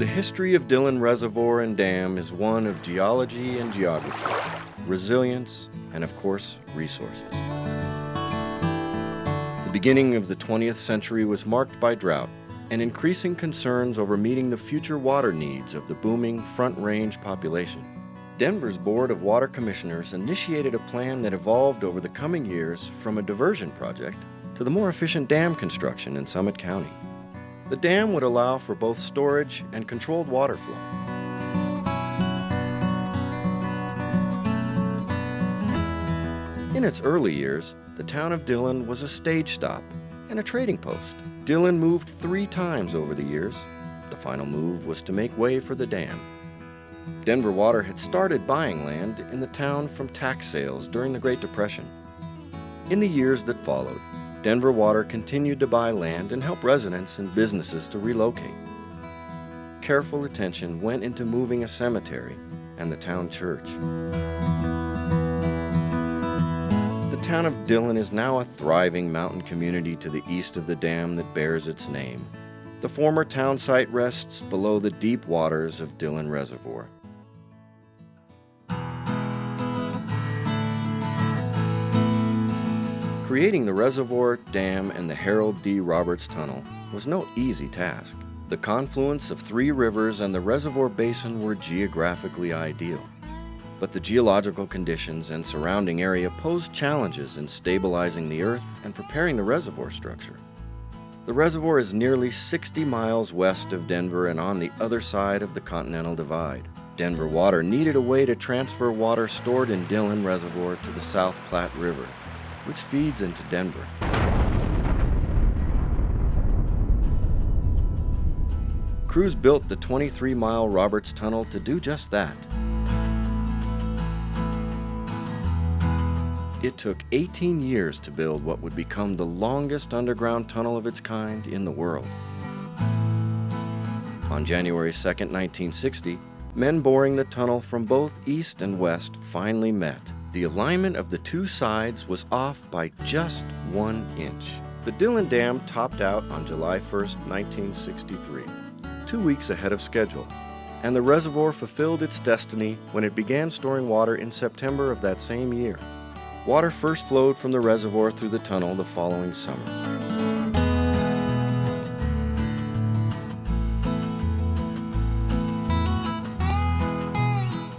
history of Dillon Reservoir and Dam is one of geology and geography, resilience, and of course, resources. The beginning of the 20th century was marked by drought and increasing concerns over meeting the future water needs of the booming Front Range population. Denver's Board of Water Commissioners initiated a plan that evolved over the coming years from a diversion project to the more efficient dam construction in Summit County. The dam would allow for both storage and controlled water flow. In its early years, the town of Dillon was a stage stop and a trading post. Dillon moved 3 times over the years. The final move was to make way for the dam. Denver Water had started buying land in the town from tax sales during the Great Depression. In the years that followed, Denver Water continued to buy land and help residents and businesses to relocate. Careful attention went into moving a cemetery and the town church. The town of Dillon is now a thriving mountain community to the east of the dam that bears its name. The former town site rests below the deep waters of Dillon Reservoir. Creating the reservoir, dam, and the Harold D. Roberts Tunnel was no easy task. The confluence of 3 rivers and the reservoir basin were geographically ideal. But the geological conditions and surrounding area posed challenges in stabilizing the earth and preparing the reservoir structure. The reservoir is nearly 60 miles west of Denver and on the other side of the Continental Divide. Denver Water needed a way to transfer water stored in Dillon Reservoir to the South Platte River, which feeds into Denver. Crews built the 23-mile Roberts Tunnel to do just that. It took 18 years to build what would become the longest underground tunnel of its kind in the world. On January 2, 1960, men boring the tunnel from both east and west finally met. The alignment of the 2 sides was off by just 1 inch. The Dillon Dam topped out on July 1, 1963, 2 weeks ahead of schedule, and the reservoir fulfilled its destiny when it began storing water in September of that same year. Water first flowed from the reservoir through the tunnel the following summer.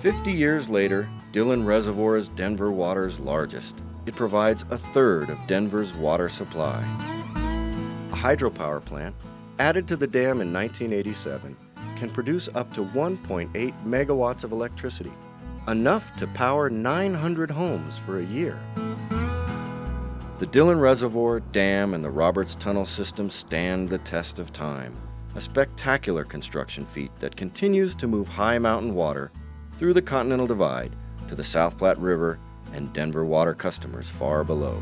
"50 years later, Dillon Reservoir is Denver Water's largest. It provides 1/3 of Denver's water supply. A hydropower plant, added to the dam in 1987, can produce up to 1.8 megawatts of electricity, enough to power 900 homes for a year. The Dillon Reservoir, dam, and the Roberts Tunnel system stand the test of time, a spectacular construction feat that continues to move high mountain water through the Continental Divide to the South Platte River and Denver Water customers far below.